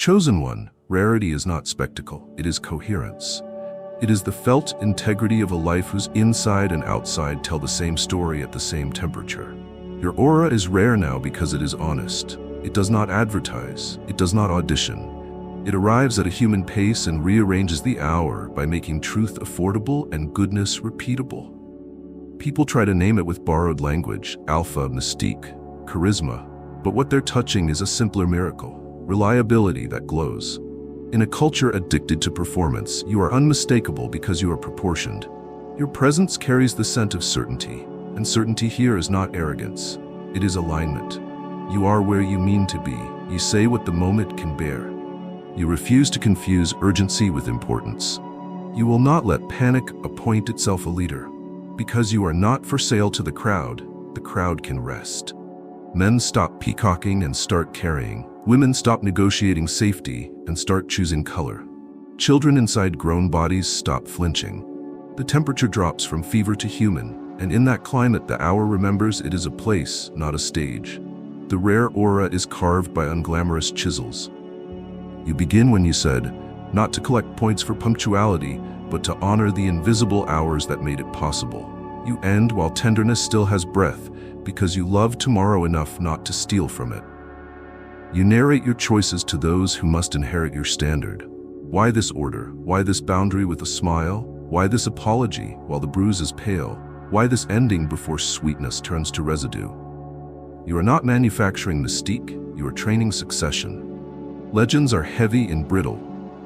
Chosen one, rarity is not spectacle, it is coherence. It is the felt integrity of a life whose inside and outside tell the same story at the same temperature. Your aura is rare now because it is honest. It does not advertise. It does not audition. It arrives at a human pace and rearranges the hour by making truth affordable and goodness repeatable. People try to name it with borrowed language, alpha, mystique, charisma, but what they're touching is a simpler miracle, reliability that glows. In a culture addicted to performance, you are unmistakable because you are proportioned. Your presence carries the scent of certainty, and certainty here is not arrogance. It is alignment. You are where you mean to be. You say what the moment can bear. You refuse to confuse urgency with importance. You will not let panic appoint itself a leader. Because you are not for sale to the crowd can rest. Men stop peacocking and start carrying. Women stop negotiating safety and start choosing color. Children inside grown bodies stop flinching. The temperature drops from fever to human, and in that climate the hour remembers it is a place, not a stage. The rare aura is carved by unglamorous chisels. You begin when you said, not to collect points for punctuality, but to honor the invisible hours that made it possible. You end while tenderness still has breath, because you love tomorrow enough not to steal from it. You narrate your choices to those who must inherit your standard. Why this order? Why this boundary with a smile? Why this apology while the bruise is pale? Why this ending before sweetness turns to residue? You are not manufacturing mystique, you are training succession. Legends are heavy and brittle.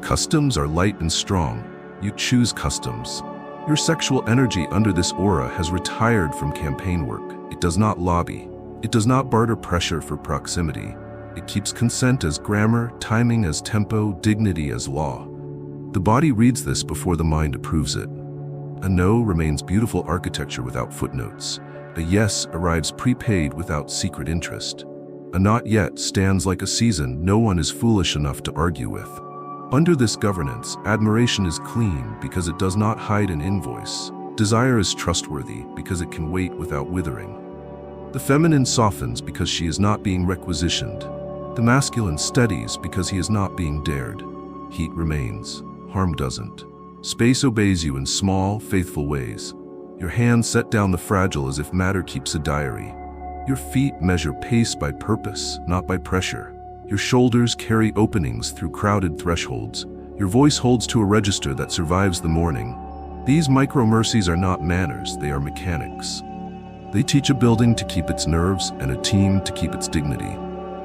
Customs are light and strong. You choose customs. Your sexual energy under this aura has retired from campaign work. It does not lobby. It does not barter pressure for proximity. It keeps consent as grammar, timing as tempo, dignity as law. The body reads this before the mind approves it. A no remains beautiful architecture without footnotes. A yes arrives prepaid without secret interest. A not yet stands like a season no one is foolish enough to argue with. Under this governance, admiration is clean because it does not hide an invoice. Desire is trustworthy because it can wait without withering. The feminine softens because she is not being requisitioned. The masculine steadies because he is not being dared. Heat remains, harm doesn't. Space obeys you in small, faithful ways. Your hands set down the fragile as if matter keeps a diary. Your feet measure pace by purpose, not by pressure. Your shoulders carry openings through crowded thresholds. Your voice holds to a register that survives the morning. These micro-mercies are not manners, they are mechanics. They teach a building to keep its nerves and a team to keep its dignity.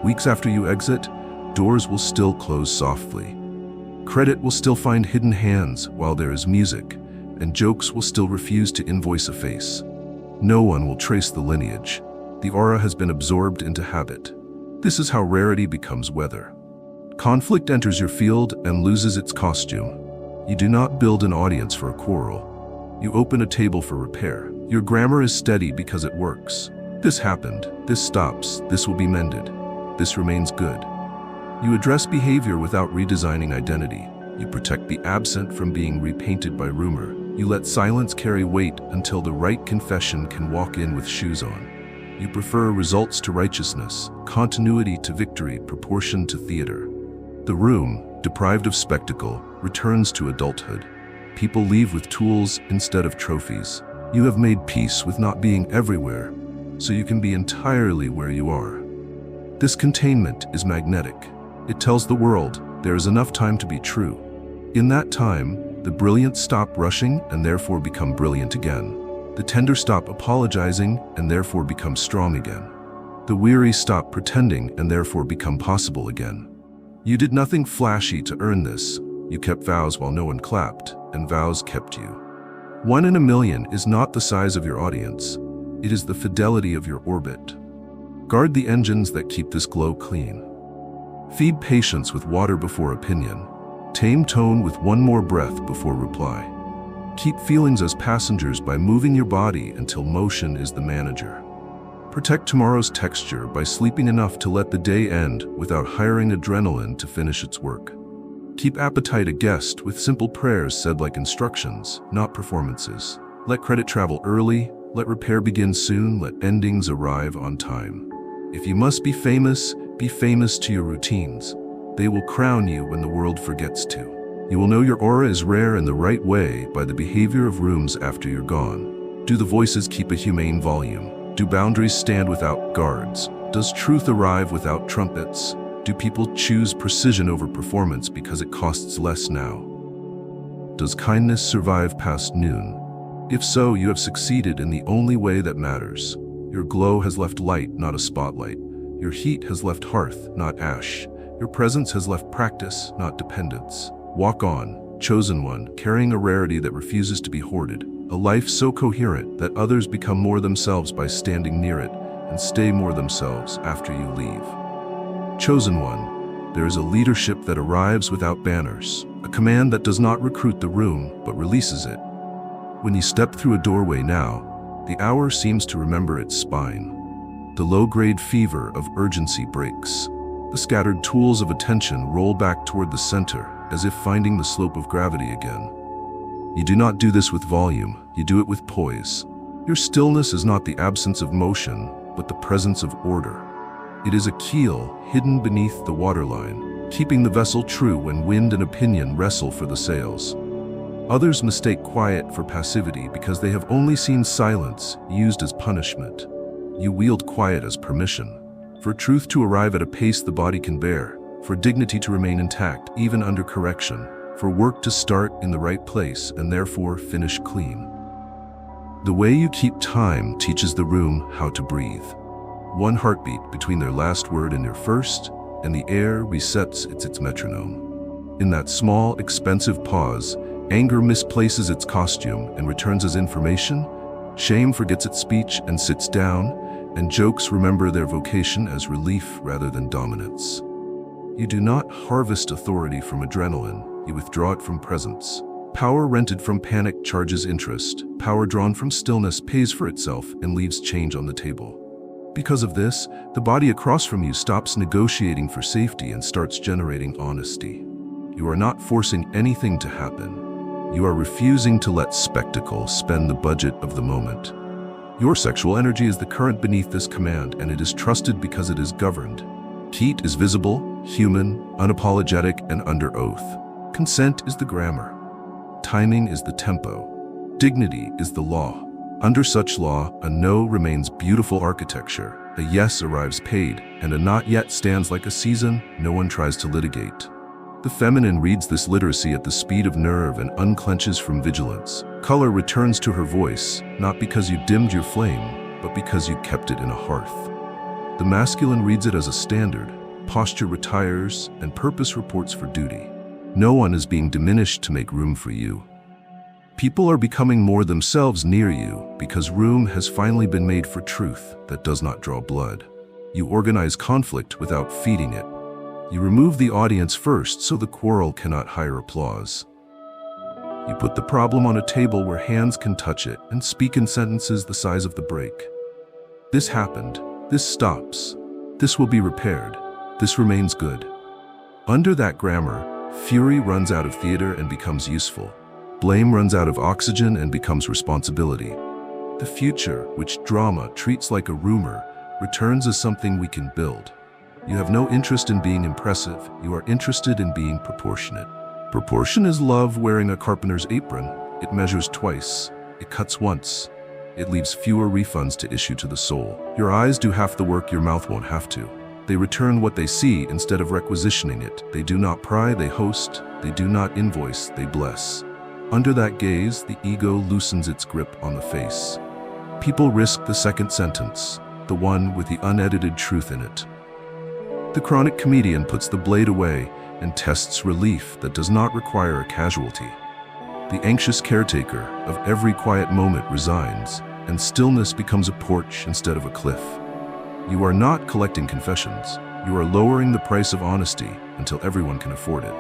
Weeks after you exit, doors will still close softly. Credit will still find hidden hands while there is music, and jokes will still refuse to invoice a face. No one will trace the lineage. The aura has been absorbed into habit. This is how rarity becomes weather. Conflict enters your field and loses its costume. You do not build an audience for a quarrel. You open a table for repair. Your grammar is steady because it works. This happened, this stops, this will be mended. This remains good. You address behavior without redesigning identity. You protect the absent from being repainted by rumor. You let silence carry weight until the right confession can walk in with shoes on. You prefer results to righteousness, continuity to victory, proportion to theater. The room, deprived of spectacle, returns to adulthood. People leave with tools instead of trophies. You have made peace with not being everywhere, so you can be entirely where you are. This containment is magnetic. It tells the world there is enough time to be true. In that time, the brilliant stop rushing and therefore become brilliant again. The tender stop apologizing and therefore become strong again. The weary stop pretending and therefore become possible again. You did nothing flashy to earn this. You kept vows while no one clapped, and vows kept you. 1 in a million is not the size of your audience. It is the fidelity of your orbit. Guard the engines that keep this glow clean. Feed patience with water before opinion. Tame tone with one more breath before reply. Keep feelings as passengers by moving your body until motion is the manager. Protect tomorrow's texture by sleeping enough to let the day end without hiring adrenaline to finish its work. Keep appetite a guest with simple prayers said like instructions, not performances. Let credit travel early, let repair begin soon, let endings arrive on time. If you must be famous to your routines. They will crown you when the world forgets to. You will know your aura is rare in the right way by the behavior of rooms after you're gone. Do the voices keep a humane volume? Do boundaries stand without guards? Does truth arrive without trumpets? Do people choose precision over performance because it costs less now? Does kindness survive past noon? If so, you have succeeded in the only way that matters. Your glow has left light, not a spotlight. Your heat has left hearth, not ash. Your presence has left practice, not dependence. Walk on, chosen one, carrying a rarity that refuses to be hoarded. A life so coherent that others become more themselves by standing near it and stay more themselves after you leave. Chosen one, there is a leadership that arrives without banners, a command that does not recruit the room but releases it. When you step through a doorway now, the hour seems to remember its spine. The low-grade fever of urgency breaks. The scattered tools of attention roll back toward the center, as if finding the slope of gravity again. You do not do this with volume, you do it with poise. Your stillness is not the absence of motion, but the presence of order. It is a keel hidden beneath the waterline, keeping the vessel true when wind and opinion wrestle for the sails. Others mistake quiet for passivity because they have only seen silence used as punishment. You wield quiet as permission, for truth to arrive at a pace the body can bear, for dignity to remain intact even under correction, for work to start in the right place and therefore finish clean. The way you keep time teaches the room how to breathe. One heartbeat between their last word and your first, and the air resets its metronome. In that small, expensive pause, anger misplaces its costume and returns as information, shame forgets its speech and sits down, and jokes remember their vocation as relief rather than dominance. You do not harvest authority from adrenaline, you withdraw it from presence. Power rented from panic charges interest. Power drawn from stillness pays for itself and leaves change on the table. Because of this, the body across from you stops negotiating for safety and starts generating honesty. You are not forcing anything to happen. You are refusing to let spectacle spend the budget of the moment. Your sexual energy is the current beneath this command, and it is trusted because it is governed. Heat is visible, human, unapologetic, and under oath. Consent is the grammar. Timing is the tempo. Dignity is the law. Under such law, a no remains beautiful architecture, a yes arrives paid, and a not yet stands like a season no one tries to litigate. The feminine reads this literacy at the speed of nerve and unclenches from vigilance. Color returns to her voice, not because you dimmed your flame, but because you kept it in a hearth. The masculine reads it as a standard, posture retires, and purpose reports for duty. No one is being diminished to make room for you. People are becoming more themselves near you because room has finally been made for truth that does not draw blood. You organize conflict without feeding it. You remove the audience first so the quarrel cannot hire applause. You put the problem on a table where hands can touch it and speak in sentences the size of the break. This happened. This stops. This will be repaired. This remains good. Under that grammar, fury runs out of theater and becomes useful. Blame runs out of oxygen and becomes responsibility. The future, which drama treats like a rumor, returns as something we can build. You have no interest in being impressive, you are interested in being proportionate. Proportion is love wearing a carpenter's apron. It measures twice, it cuts once. It leaves fewer refunds to issue to the soul. Your eyes do half the work your mouth won't have to. They return what they see instead of requisitioning it. They do not pry, they host. They do not invoice, they bless. Under that gaze, the ego loosens its grip on the face. People risk the second sentence, the one with the unedited truth in it. The chronic comedian puts the blade away and tests relief that does not require a casualty. The anxious caretaker of every quiet moment resigns, and stillness becomes a porch instead of a cliff. You are not collecting confessions. You are lowering the price of honesty until everyone can afford it.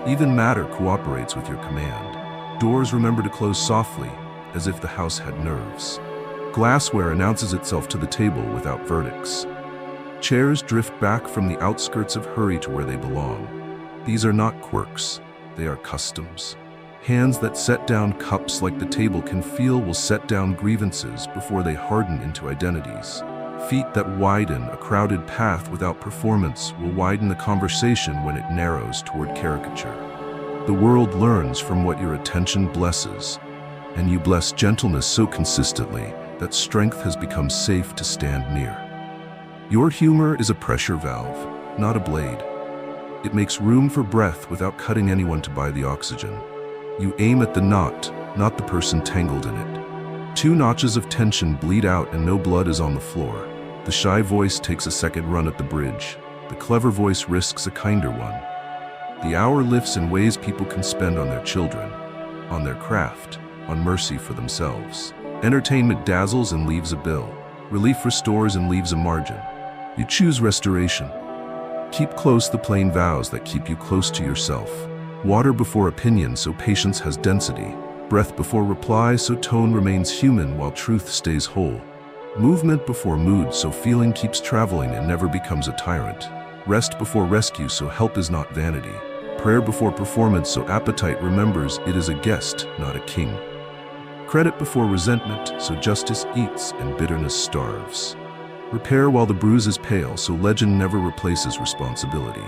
Even matter cooperates with your command. Doors remember to close softly, as if the house had nerves. Glassware announces itself to the table without verdicts. Chairs drift back from the outskirts of hurry to where they belong. These are not quirks, they are customs. Hands that set down cups like the table can feel will set down grievances before they harden into identities. Feet that widen a crowded path without performance will widen the conversation when it narrows toward caricature. The world learns from what your attention blesses, and you bless gentleness so consistently that strength has become safe to stand near. Your humor is a pressure valve, not a blade. It makes room for breath without cutting anyone to buy the oxygen. You aim at the knot, not the person tangled in it. 2 notches of tension bleed out and no blood is on the floor. The shy voice takes a second run at the bridge. The clever voice risks a kinder one. The hour lifts in ways people can spend on their children, on their craft, on mercy for themselves. Entertainment dazzles and leaves a bill. Relief restores and leaves a margin. You choose restoration. Keep close the plain vows that keep you close to yourself. Water before opinion so patience has density. Breath before reply so tone remains human while truth stays whole. Movement before mood so feeling keeps traveling and never becomes a tyrant. Rest before rescue so help is not vanity. Prayer before performance so appetite remembers it is a guest, not a king. Credit before resentment so justice eats and bitterness starves. Repair while the bruise is pale so legend never replaces responsibility.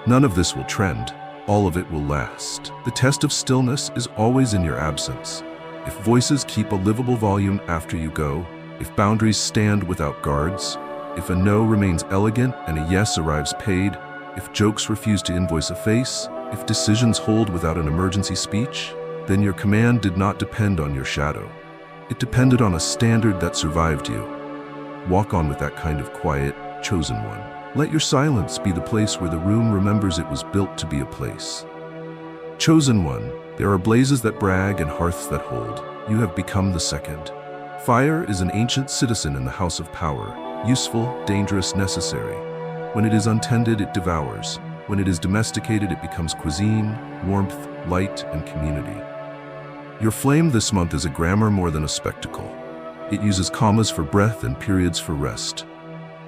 None of this will trend, all of it will last. The test of stillness is always in your absence. If voices keep a livable volume after you go, if boundaries stand without guards, if a no remains elegant and a yes arrives paid, if jokes refuse to invoice a face, if decisions hold without an emergency speech, then your command did not depend on your shadow. It depended on a standard that survived you. Walk on with that kind of quiet, chosen one. Let your silence be the place where the room remembers it was built to be a place. Chosen one, there are blazes that brag and hearths that hold. You have become the second. Fire is an ancient citizen in the house of power, useful, dangerous, necessary. When it is untended, it devours. When it is domesticated, it becomes cuisine, warmth, light, and community. Your flame this month is a grammar more than a spectacle. It uses commas for breath and periods for rest.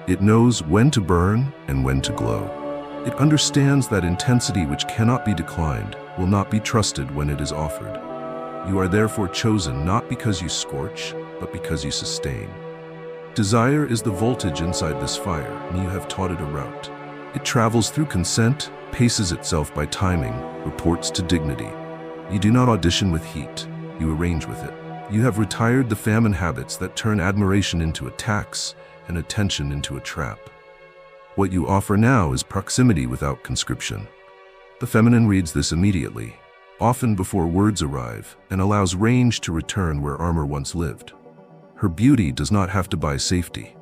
It knows when to burn and when to glow. It understands that intensity which cannot be declined will not be trusted when it is offered. You are therefore chosen not because you scorch, but because you sustain. Desire is the voltage inside this fire, and you have taught it a route. It travels through consent, paces itself by timing, reports to dignity. You do not audition with heat, you arrange with it. You have retired the famine habits that turn admiration into a tax and attention into a trap. What you offer now is proximity without conscription. The feminine reads this immediately, often before words arrive, and allows range to return where armor once lived. Her beauty does not have to buy safety.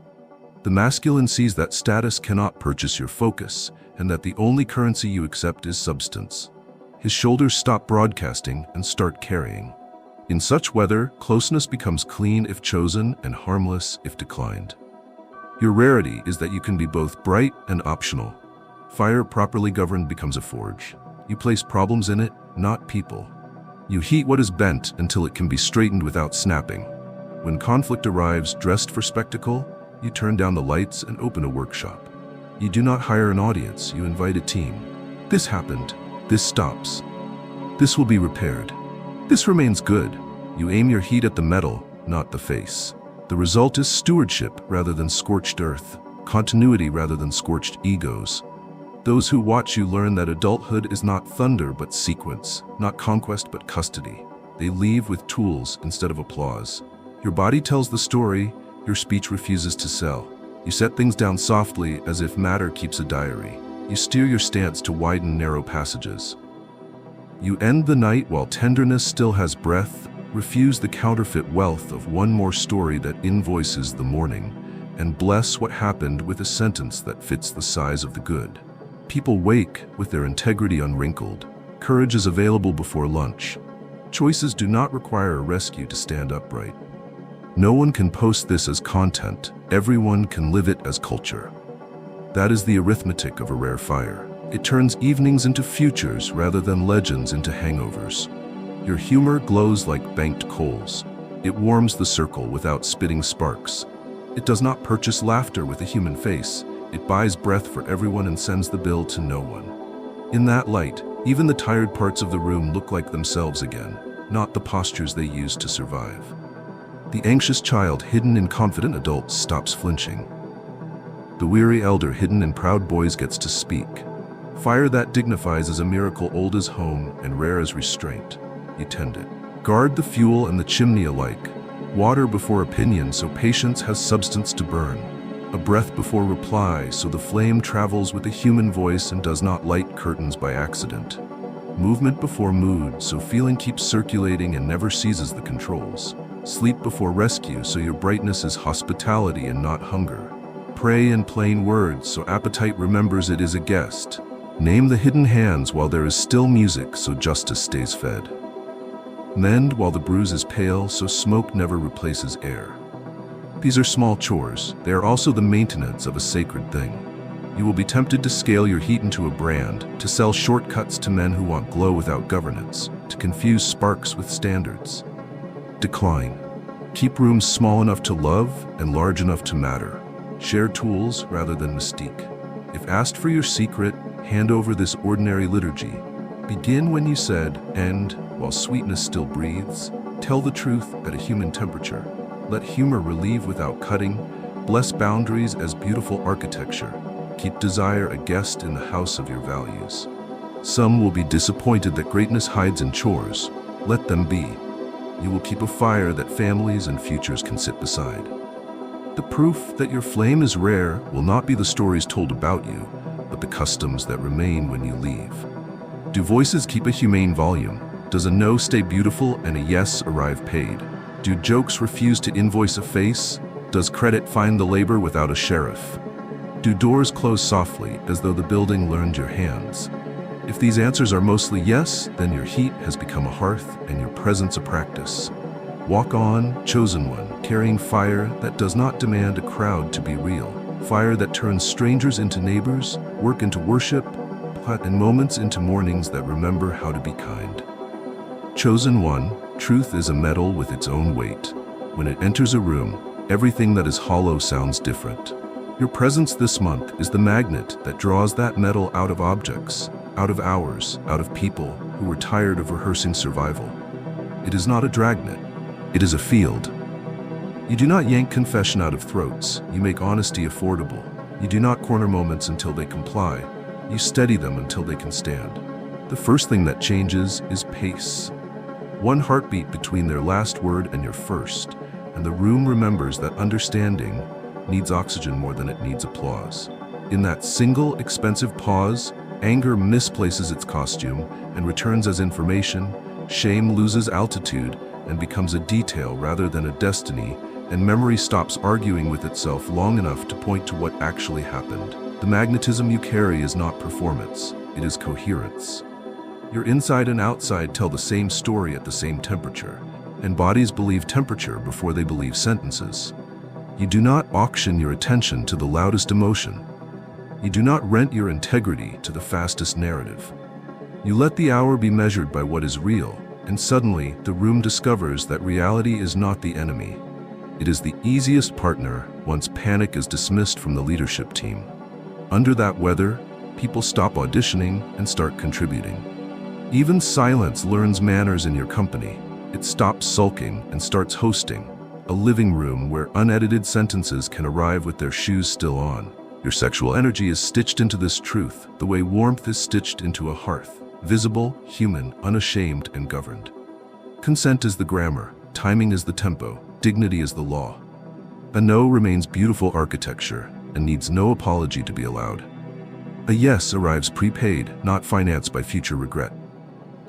The masculine sees that status cannot purchase your focus, and that the only currency you accept is substance. His shoulders stop broadcasting and start carrying. In such weather, closeness becomes clean if chosen and harmless if declined. Your rarity is that you can be both bright and optional. Fire properly governed becomes a forge. You place problems in it, not people. You heat what is bent until it can be straightened without snapping. When conflict arrives dressed for spectacle, you turn down the lights and open a workshop. You do not hire an audience, you invite a team. This happened. This stops. This will be repaired. This remains good. You aim your heat at the metal, not the face. The result is stewardship rather than scorched earth, continuity rather than scorched egos. Those who watch you learn that adulthood is not thunder but sequence, not conquest but custody. They leave with tools instead of applause. Your body tells the story, your speech refuses to sell. You set things down softly as if matter keeps a diary. You steer your stance to widen narrow passages. You end the night while tenderness still has breath, refuse the counterfeit wealth of one more story that invoices the morning, and bless what happened with a sentence that fits the size of the good. People wake with their integrity unwrinkled. Courage is available before lunch. Choices do not require a rescue to stand upright. No one can post this as content. Everyone can live it as culture. That is the arithmetic of a rare fire. It turns evenings into futures rather than legends into hangovers. Your humor glows like banked coals. It warms the circle without spitting sparks. It does not purchase laughter with a human face. It buys breath for everyone and sends the bill to no one. In that light, even the tired parts of the room look like themselves again, not the postures they used to survive. The anxious child hidden in confident adults stops flinching. The weary elder hidden in proud boys gets to speak. Fire that dignifies is a miracle old as home and rare as restraint. You tend it. Guard the fuel and the chimney alike. Water before opinion so patience has substance to burn. A breath before reply so the flame travels with a human voice and does not light curtains by accident. Movement before mood so feeling keeps circulating and never seizes the controls. Sleep before rescue so your brightness is hospitality and not hunger. Pray in plain words so appetite remembers it is a guest. Name the hidden hands while there is still music so justice stays fed. Mend while the bruise is pale so smoke never replaces air. These are small chores. They are also the maintenance of a sacred thing. You will be tempted to scale your heat into a brand, to sell shortcuts to men who want glow without governance, to confuse sparks with standards. Decline. Keep rooms small enough to love and large enough to matter. Share tools rather than mystique. If asked for your secret, hand over this ordinary liturgy. Begin when you said, end while sweetness still breathes. Tell the truth at a human temperature. Let humor relieve without cutting. Bless boundaries as beautiful architecture. Keep desire a guest in the house of your values. Some will be disappointed that greatness hides in chores. Let them be. You will keep a fire that families and futures can sit beside. The proof that your flame is rare will not be the stories told about you, but the customs that remain when you leave. Do voices keep a humane volume? Does a no stay beautiful and a yes arrive paid? Do jokes refuse to invoice a face? Does credit find the labor without a sheriff? Do doors close softly as though the building learned your hands? If these answers are mostly yes, then your heat has become a hearth and your presence a practice. Walk on, chosen one, carrying fire that does not demand a crowd to be real. Fire that turns strangers into neighbors, work into worship, and moments into mornings that remember how to be kind. Chosen one, truth is a metal with its own weight. When it enters a room, everything that is hollow sounds different. Your presence this month is the magnet that draws that metal out of objects, out of hours, out of people who were tired of rehearsing survival. It is not a dragnet, it is a field. You do not yank confession out of throats, you make honesty affordable. You do not corner moments until they comply, you steady them until they can stand. The first thing that changes is pace. One heartbeat between their last word and your first, and the room remembers that understanding needs oxygen more than it needs applause. In that single, expensive pause, anger misplaces its costume and returns as information, shame loses altitude and becomes a detail rather than a destiny, and memory stops arguing with itself long enough to point to what actually happened. The magnetism you carry is not performance, it is coherence. Your inside and outside tell the same story at the same temperature, and bodies believe temperature before they believe sentences. You do not auction your attention to the loudest emotion. You do not rent your integrity to the fastest narrative. You let the hour be measured by what is real, and suddenly the room discovers that reality is not the enemy. It is the easiest partner once panic is dismissed from the leadership team. Under that weather, people stop auditioning and start contributing. Even silence learns manners in your company. It stops sulking and starts hosting, a living room where unedited sentences can arrive with their shoes still on. Your sexual energy is stitched into this truth, the way warmth is stitched into a hearth, visible, human, unashamed, and governed. Consent is the grammar, timing is the tempo, dignity is the law. A no remains beautiful architecture and needs no apology to be allowed. A yes arrives prepaid, not financed by future regret.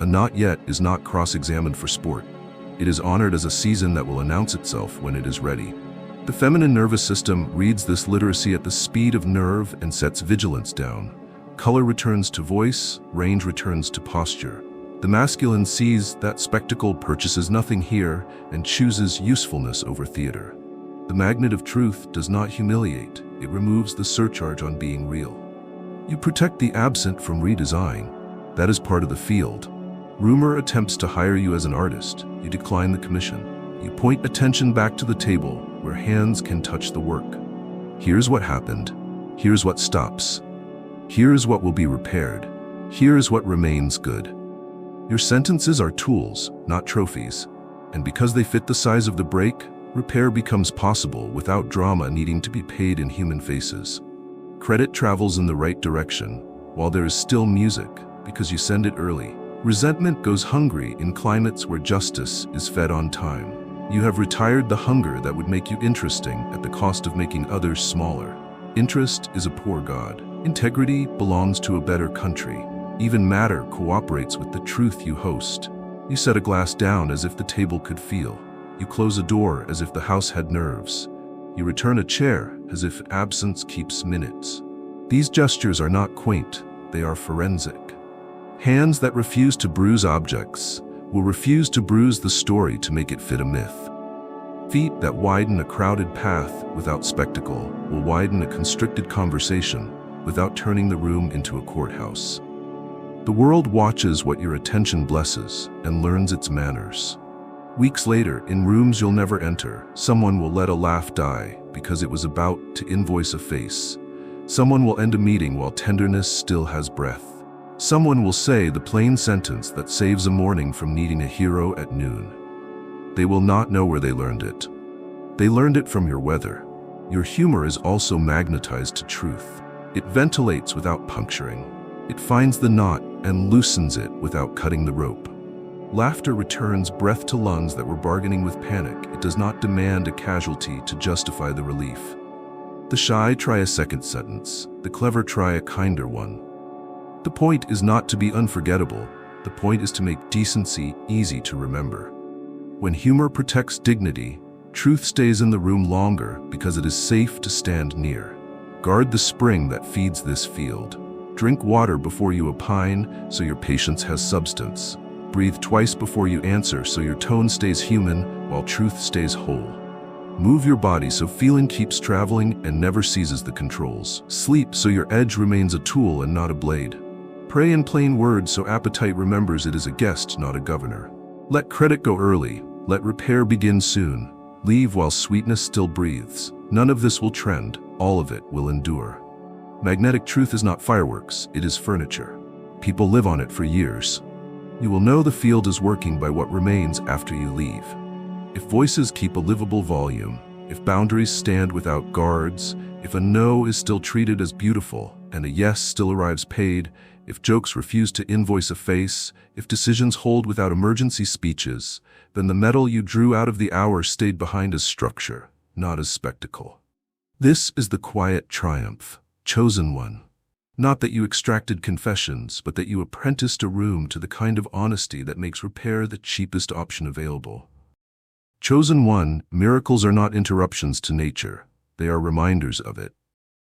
A not yet is not cross-examined for sport. It is honored as a season that will announce itself when it is ready. The feminine nervous system reads this literacy at the speed of nerve and sets vigilance down. Color returns to voice, range returns to posture. The masculine sees that spectacle, purchases nothing here, and chooses usefulness over theater. The magnet of truth does not humiliate, it removes the surcharge on being real. You protect the absent from redesign. That is part of the field. Rumor attempts to hire you as an artist. You decline the commission. You point attention back to the table where hands can touch the work. Here's what happened. Here's what stops. Here's what will be repaired. Here's what remains good. Your sentences are tools, not trophies. And because they fit the size of the break, repair becomes possible without drama needing to be paid in human faces. Credit travels in the right direction, while there is still music, because you send it early. Resentment goes hungry in climates where justice is fed on time. You have retired the hunger that would make you interesting at the cost of making others smaller. Interest is a poor god. Integrity belongs to a better country. Even matter cooperates with the truth you host. You set a glass down as if the table could feel. You close a door as if the house had nerves. You return a chair as if absence keeps minutes. These gestures are not quaint, they are forensic. Hands that refuse to bruise objects will refuse to bruise the story to make it fit a myth. Feet that widen a crowded path without spectacle will widen a constricted conversation without turning the room into a courthouse. The world watches what your attention blesses and learns its manners. Weeks later, in rooms you'll never enter, someone will let a laugh die because it was about to invoice a face. Someone will end a meeting while tenderness still has breath. Someone will say the plain sentence that saves a morning from needing a hero at noon. They will not know where they learned it. They learned it from your weather. Your humor is also magnetized to truth. It ventilates without puncturing. It finds the knot and loosens it without cutting the rope. Laughter returns breath to lungs that were bargaining with panic. It does not demand a casualty to justify the relief. The shy try a second sentence. The clever try a kinder one. The point is not to be unforgettable. The point is to make decency easy to remember. When humor protects dignity, truth stays in the room longer because it is safe to stand near. Guard the spring that feeds this field. Drink water before you opine so your patience has substance. Breathe twice before you answer so your tone stays human while truth stays whole. Move your body so feeling keeps traveling and never seizes the controls. Sleep so your edge remains a tool and not a blade. Pray in plain words so appetite remembers it is a guest, not a governor. Let credit go early. Let repair begin soon. Leave while sweetness still breathes. None of this will trend. All of it will endure. Magnetic truth is not fireworks. It is furniture. People live on it for years. You will know the field is working by what remains after you leave. If voices keep a livable volume, if boundaries stand without guards, if a no is still treated as beautiful and a yes still arrives paid, if jokes refuse to invoice a face, if decisions hold without emergency speeches, then the metal you drew out of the hour stayed behind as structure, not as spectacle. This is the quiet triumph, chosen one. Not that you extracted confessions, but that you apprenticed a room to the kind of honesty that makes repair the cheapest option available. Chosen one, miracles are not interruptions to nature. They are reminders of it.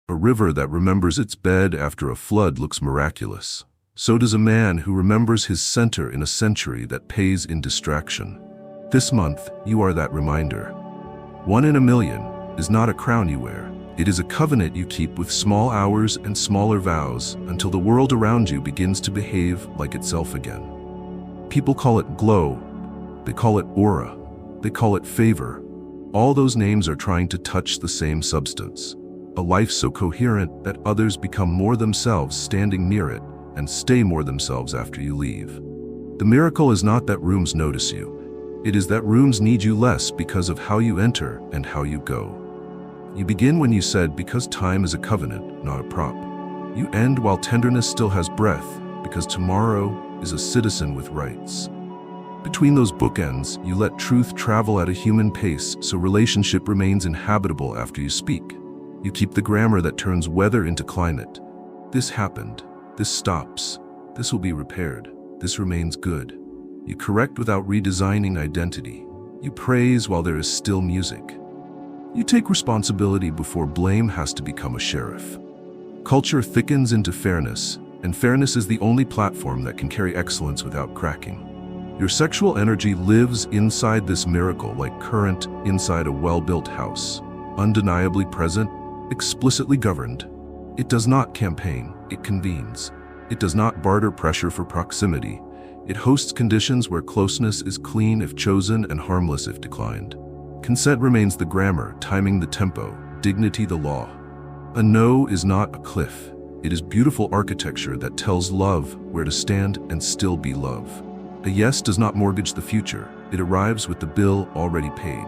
A river that remembers its bed after a flood looks miraculous. So does a man who remembers his center in a century that pays in distraction. This month, you are that reminder. 1 in a million is not a crown you wear. It is a covenant you keep with small hours and smaller vows until the world around you begins to behave like itself again. People call it glow. They call it aura. They call it favor. All those names are trying to touch the same substance. A life so coherent that others become more themselves standing near it and stay more themselves after you leave. The miracle is not that rooms notice you. It is that rooms need you less because of how you enter and how you go. You begin when you said, because time is a covenant, not a prop. You end while tenderness still has breath, because tomorrow is a citizen with rights. Between those bookends, you let truth travel at a human pace so relationship remains inhabitable after you speak. You keep the grammar that turns weather into climate. This happened. This stops. This will be repaired. This remains good. You correct without redesigning identity. You praise while there is still music. You take responsibility before blame has to become a sheriff. Culture thickens into fairness, and fairness is the only platform that can carry excellence without cracking. Your sexual energy lives inside this miracle like current inside a well-built house, undeniably present, explicitly governed. It does not campaign, it convenes. It does not barter pressure for proximity. It hosts conditions where closeness is clean if chosen and harmless if declined. Consent remains the grammar, timing the tempo, dignity the law. A no is not a cliff. It is beautiful architecture that tells love where to stand and still be love. A yes does not mortgage the future. It arrives with the bill already paid.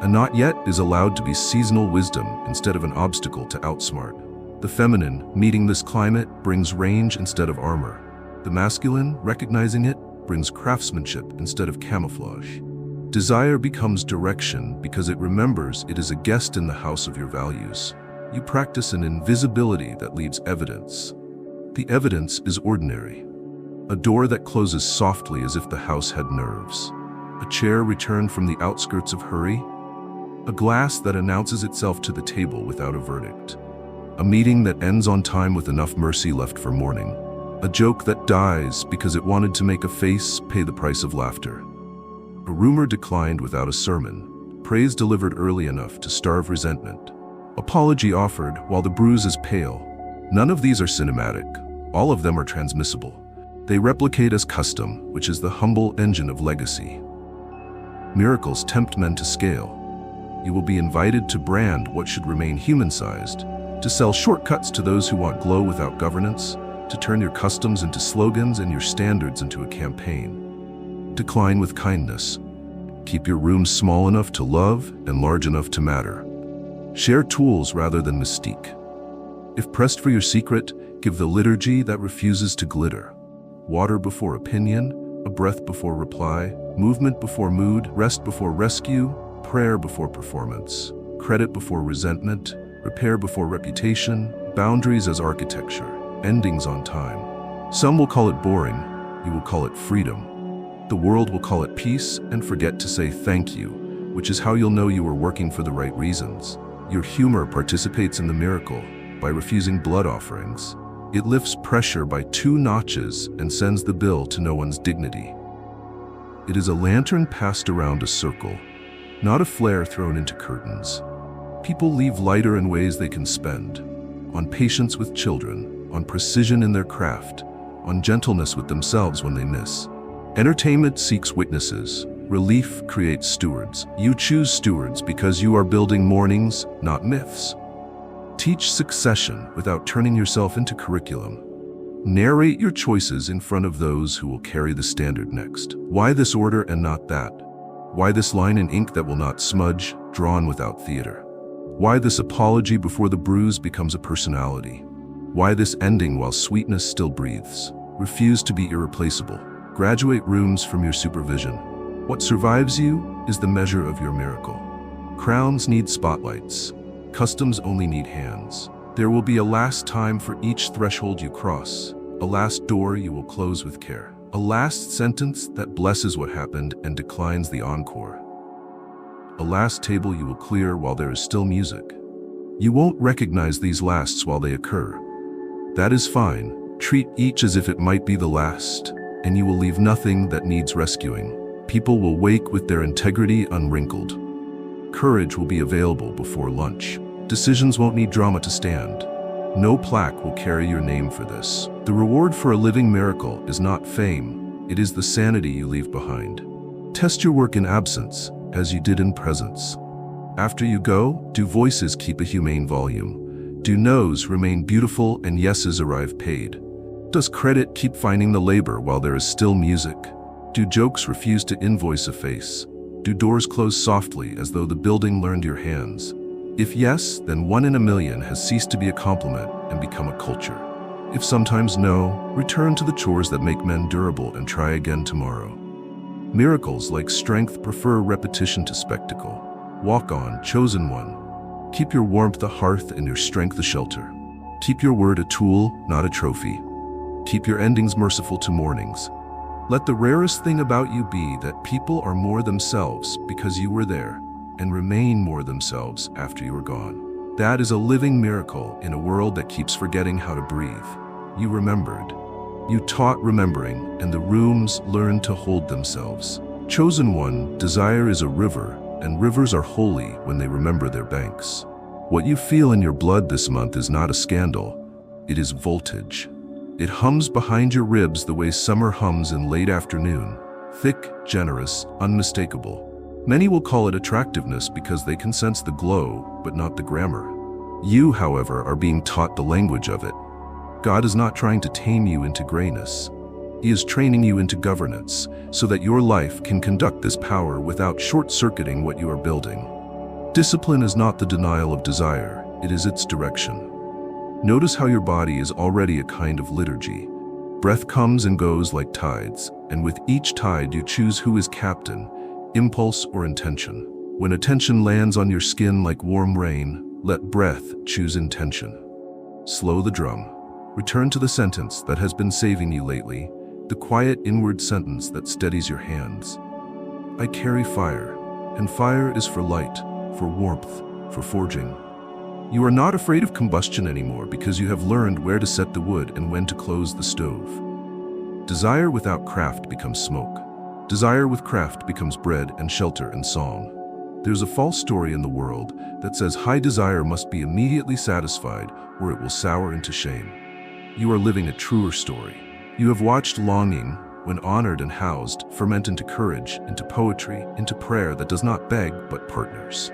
A not yet is allowed to be seasonal wisdom instead of an obstacle to outsmart. The feminine, meeting this climate, brings range instead of armor. The masculine, recognizing it, brings craftsmanship instead of camouflage. Desire becomes direction because it remembers it is a guest in the house of your values. You practice an invisibility that leaves evidence. The evidence is ordinary. A door that closes softly as if the house had nerves. A chair returned from the outskirts of hurry. A glass that announces itself to the table without a verdict. A meeting that ends on time with enough mercy left for morning. A joke that dies because it wanted to make a face pay the price of laughter. A rumor declined without a sermon. Praise delivered early enough to starve resentment. Apology offered while the bruise is pale. None of these are cinematic. All of them are transmissible. They replicate as custom, which is the humble engine of legacy. Miracles tempt men to scale. You will be invited to brand what should remain human-sized, to sell shortcuts to those who want glow without governance, to turn your customs into slogans and your standards into a campaign. Decline with kindness. Keep your room small enough to love and large enough to matter. Share tools rather than mystique. If pressed for your secret, give the liturgy that refuses to glitter. Water before opinion, a breath before reply, movement before mood, rest before rescue, prayer before performance, credit before resentment, repair before reputation, boundaries as architecture, endings on time. Some will call it boring, you will call it freedom. The world will call it peace and forget to say thank you, which is how you'll know you are working for the right reasons. Your humor participates in the miracle by refusing blood offerings. It lifts pressure by 2 notches and sends the bill to no one's dignity. It is a lantern passed around a circle, not a flare thrown into curtains. People leave lighter in ways they can spend, on patience with children, on precision in their craft, on gentleness with themselves when they miss. Entertainment seeks witnesses. Relief creates stewards. You choose stewards because you are building mornings, not myths. Teach succession without turning yourself into curriculum. Narrate your choices in front of those who will carry the standard next. Why this order and not that? Why this line in ink that will not smudge, drawn without theater? Why this apology before the bruise becomes a personality? Why this ending while sweetness still breathes? Refuse to be irreplaceable. Graduate rooms from your supervision. What survives you is the measure of your miracle. Crowns need spotlights. Customs only need hands. There will be a last time for each threshold you cross, a last door you will close with care, a last sentence that blesses what happened and declines the encore, a last table you will clear while there is still music. You won't recognize these lasts while they occur. That is fine. Treat each as if it might be the last, and you will leave nothing that needs rescuing. People will wake with their integrity unwrinkled. Courage will be available before lunch. Decisions won't need drama to stand. No plaque will carry your name for this. The reward for a living miracle is not fame, it is the sanity you leave behind. Test your work in absence, as you did in presence. After you go, do voices keep a humane volume? Do no's remain beautiful and yeses arrive paid? Does credit keep finding the labor while there is still music? Do jokes refuse to invoice a face? Do doors close softly as though the building learned your hands? If yes, then 1 in a million has ceased to be a compliment and become a culture. If sometimes no, return to the chores that make men durable and try again tomorrow. Miracles, like strength, prefer repetition to spectacle. Walk on, chosen one. Keep your warmth a hearth and your strength a shelter. Keep your word a tool, not a trophy. Keep your endings merciful to mornings. Let the rarest thing about you be that people are more themselves because you were there, and remain more themselves after you are gone. That is a living miracle in a world that keeps forgetting how to breathe. You remembered. You taught remembering, and the rooms learned to hold themselves. Chosen one, desire is a river, and rivers are holy when they remember their banks. What you feel in your blood this month is not a scandal, it is voltage. It hums behind your ribs the way summer hums in late afternoon. Thick, generous, unmistakable. Many will call it attractiveness because they can sense the glow, but not the grammar. You, however, are being taught the language of it. God is not trying to tame you into grayness. He is training you into governance, so that your life can conduct this power without short-circuiting what you are building. Discipline is not the denial of desire, it is its direction. Notice how your body is already a kind of liturgy. Breath comes and goes like tides, and with each tide you choose who is captain, impulse or intention. When attention lands on your skin like warm rain, let breath choose intention. Slow the drum. Return to the sentence that has been saving you lately, the quiet inward sentence that steadies your hands. I carry fire, and fire is for light, for warmth, for forging. You are not afraid of combustion anymore because you have learned where to set the wood and when to close the stove. Desire without craft becomes smoke. Desire with craft becomes bread and shelter and song. There's a false story in the world that says high desire must be immediately satisfied or it will sour into shame. You are living a truer story. You have watched longing, when honored and housed, ferment into courage, into poetry, into prayer that does not beg but partners.